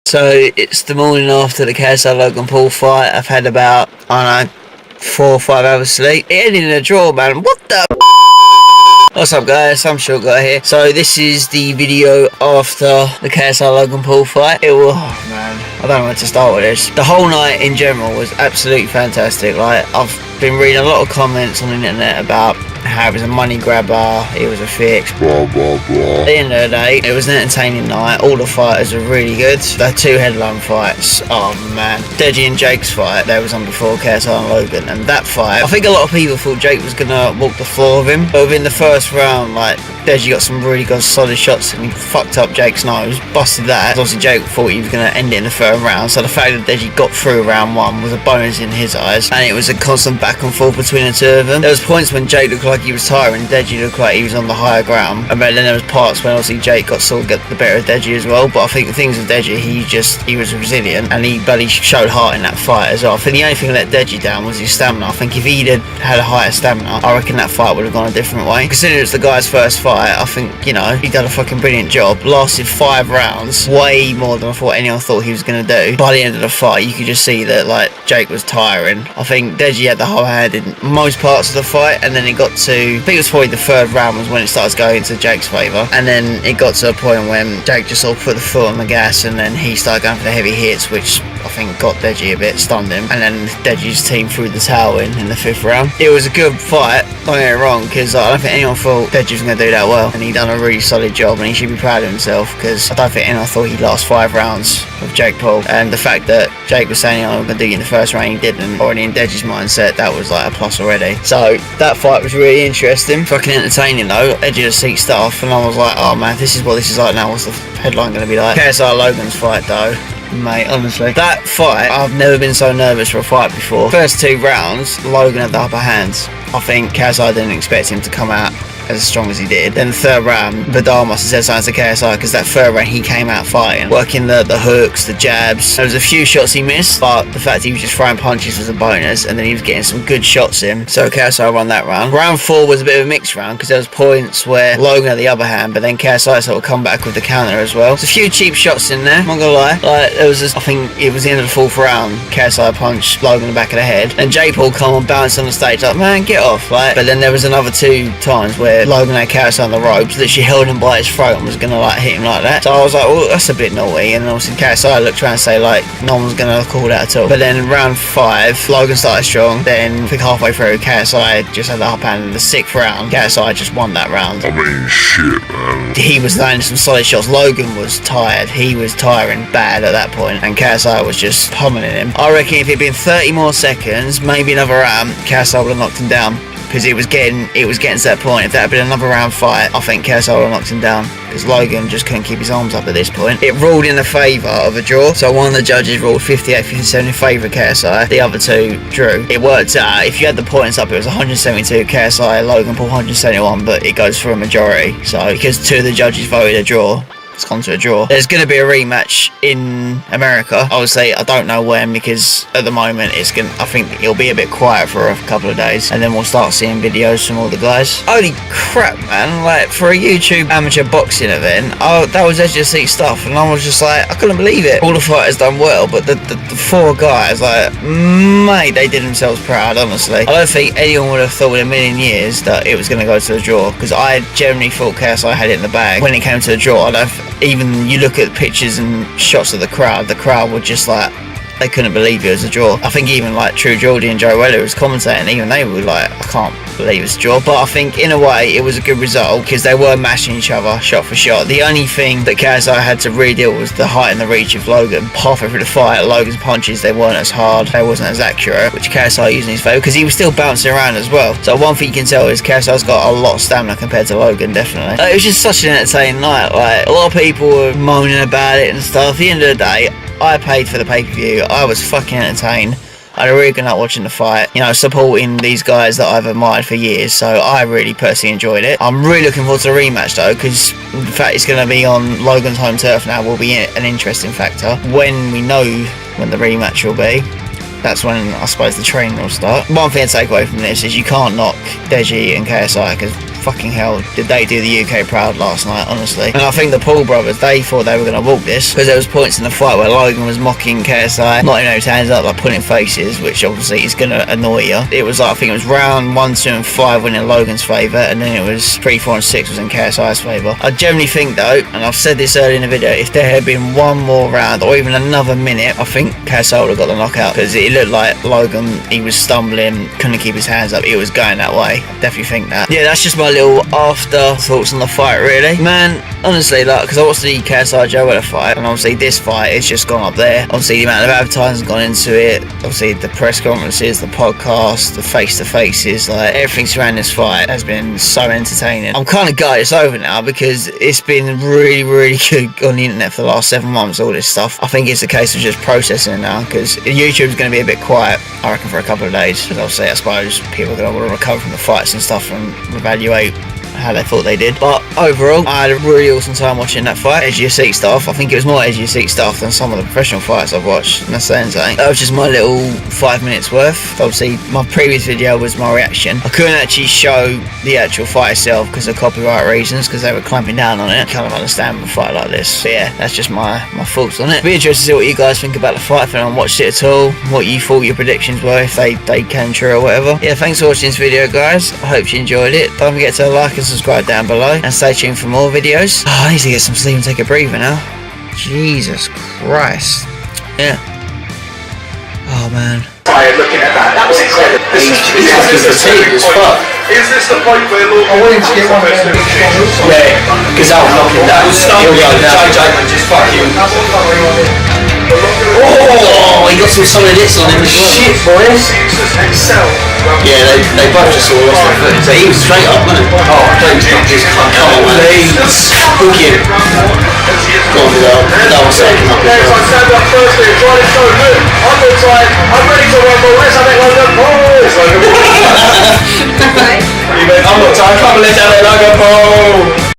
So it's the morning after the KSI Logan Paul fight. I've had about, I don't know, 4 or 5 hours sleep. It ended in a draw, man. What the What's up, guys? I'm Short Guy here. So this is the video after the KSI Logan Paul fight. It was, oh man, I don't know where to start with this. The whole night in general was absolutely fantastic. Like, I've been reading a lot of comments on the internet about how it was a money grabber, it was a fix, blah blah blah. At the end of the day, it was an entertaining night. All the fighters were really good. The 2 headline fights, oh man. Deji and Jake's fight, that was on before KSI and Logan, and that fight, I think a lot of people thought Jake was gonna walk the floor with him, but within the first round, like, Deji got some really good solid shots and he fucked up Jake's nose, busted that. Obviously Jake thought he was gonna end it in the 3rd round, so the fact that Deji got through round 1 was a bonus in his eyes, and it was a constant back and forth between the 2 of them. There was points when Jake looked like he was tiring, Deji looked like he was on the higher ground, and then there was parts when obviously Jake got sort of get the better of Deji as well. But I think the things with Deji, he was resilient and he bloody showed heart in that fight as well. I think the only thing that let Deji down was his stamina. I think if he'd had a higher stamina, I reckon that fight would have gone a different way. Considering it's the guy's first fight, I think, you know, he done a fucking brilliant job. Lasted 5 rounds, way more than I thought anyone thought he was going to do. By the end of the fight, you could just see that, like, Jake was tiring. I think Deji had the whole hand in most parts of the fight, and then it got to, I think it was probably the 3rd round was when it started going into Jake's favour, and then it got to a point when Jake just sort of put the foot on the gas, and then he started going for the heavy hits, which I think got Deji a bit, stunned him, and then Deji's team threw the towel in the 5th round. It was a good fight, don't get me wrong, because I don't think anyone thought Deji was going to do that well, and he done a really solid job, and he should be proud of himself, because I don't think anyone thought he'd last 5 rounds with Jake Paul, and the fact that Jake was saying, I'm going to do you in the 1st round, he didn't, already in Deji's mindset, that was like a plus already. So that fight was really interesting, fucking entertaining though, edge of the seat stuff, and I was like, oh man, this is what this is like now. What's the headline going to be like? KSI Logan's fight though, mate, honestly, that fight, I've never been so nervous for a fight before. First 2 rounds, Logan had the upper hands. I think KSI didn't expect him to come out as strong as he did. Then the 3rd round, Vidal must have said something to KSI, because that 3rd round he came out fighting, working the hooks, the jabs. There was a few shots he missed, but the fact he was just throwing punches was a bonus, and then he was getting some good shots in. So KSI won that round. Round 4 was a bit of a mixed round, because there was points where Logan had the upper hand, but then KSI sort of come back with the counter as well. There's a few cheap shots in there, I'm not gonna lie. Like, there was this, I think it was the end of the 4th round, KSI punched Logan in the back of the head, and Jake Paul come on, bounced on the stage like, man, get off. Like, but then there was another 2 times where Logan had KSI on the ropes, literally held him by his throat and was gonna like hit him like that. So I was like, well, that's a bit naughty, and obviously KSI looked around and say like, no one's gonna call that at all. But then round 5, Logan started strong, then I think halfway through, KSI just had the upper hand. In the 6th round, KSI just won that round. I mean, shit, man. He was landing some solid shots. Logan was tired, he was tiring bad at that point, and KSI was just pummeling him. I reckon if it'd been 30 more seconds, maybe another round, KSI would have knocked him down, because it was getting to that point. If that had been another round fight, I think KSI would have knocked him down, because Logan just couldn't keep his arms up at this point. It ruled in the favour of a draw, so one of the judges ruled 58-57 in favour of KSI, the other 2 drew. It worked out, if you had the points up, it was 172 KSI, Logan Paul 171, but it goes for a majority. So because 2 of the judges voted a draw, it's gone to a draw. There's going to be a rematch in America. Obviously, I don't know when, because at the moment I think it'll be a bit quiet for a couple of days, and then we'll start seeing videos from all the guys. Holy crap, man. Like, for a YouTube amateur boxing event, that was edge of the seat stuff, and I was just like, I couldn't believe it. All the fighters done well, but the 4 guys, like, mate, they did themselves proud, honestly. I don't think anyone would have thought in a million years that it was going to go to the draw, because I generally thought KSI had it in the bag. When it came to the draw, even you look at pictures and shots of the crowd were just like, they couldn't believe it was a draw. I think even like True Geordie and Joe Weller was commentating, even they were like, I can't believe it's a draw. But I think in a way it was a good result, because they were mashing each other shot for shot. The only thing that KSI had to really deal was the height and the reach of Logan. Halfway through the fight, Logan's punches, they weren't as hard, they wasn't as accurate, which KSI used in his favour, because he was still bouncing around as well. So one thing you can tell is KSI's got a lot of stamina compared to Logan, definitely. It was just such an entertaining night. Like, a lot of people were moaning about it and stuff. At the end of the day, I paid for the pay-per-view. I was fucking entertained. I had a really good night watching the fight, you know, supporting these guys that I've admired for years, so I really personally enjoyed it. I'm really looking forward to the rematch though, because the fact it's going to be on Logan's home turf now will be an interesting factor. When we know when the rematch will be, that's when I suppose the training will start. One thing to take away from this is you can't knock Deji and KSI, because fucking hell did they do the UK proud last night, honestly. And I think the Paul brothers, they thought they were going to walk this, because there was points in the fight where Logan was mocking KSI, not his hands up, like putting faces, which obviously is going to annoy you. It was like, I think it was round 1, 2 and 5 went in Logan's favour, and then it was 3, 4 and 6 was in KSI's favour. I generally think though, and I've said this earlier in the video, if there had been one more round or even another minute, I think KSI would have got the knockout, because it looked like Logan, he was stumbling, couldn't keep his hands up, he was going that way. Definitely think that. Yeah, that's just my little after thoughts on the fight, really. Man, honestly, like, because I watched the KSI Joe Weller fight, and obviously this fight, it's just gone up there. Obviously the amount of advertising gone into it, obviously the press conferences, the podcast, the face-to-faces, like everything surrounding this fight has been so entertaining. I'm kind of gutted it's over now, because it's been really, really good on the internet for the last 7 months, all this stuff. I think it's a case of just processing it now, because YouTube's going to be a bit quiet, I reckon, for a couple of days, because obviously I suppose people are going to want to recover from the fights and stuff and evaluate how they thought they did. But overall, I had a really awesome time watching that fight. Edge of your seat stuff. I think it was more edge of your seat stuff than some of the professional fights I've watched, and that's saying something. That was just my little 5 minutes worth. Obviously my previous video was my reaction. I couldn't actually show the actual fight itself because of copyright reasons, because they were clamping down on it. Kind of understand with a fight like this. But yeah, that's just my thoughts on it. Be interested to see what you guys think about the fight, if anyone watched it at all, what you thought your predictions were, if they came true or whatever. Yeah, thanks for watching this video, guys. I hope you enjoyed it. Don't forget to like and subscribe down below, and stay tuned for more videos. Oh, I need to get some sleep and take a breather now. Jesus Christ. Yeah. Oh man. Looking at that was incredible. He's fatigued as fuck. Is this the point where Logan Paul get one first little change? Yeah, because that was knocking down. He'll go down. JJ just fucking. Oh, he got some solid hits on him as well. Shit, boys. Yeah, they both just all lost their footing. So he was straight up, wasn't he? Oh, please not just come on, Please. Book him. Go on, double second up as well. I stand up Thursday and try this so good. I'm going to try. I'm ready to rumble. Let's have it Logan Paul. I'm not tired. I can't believe that Logan Paul.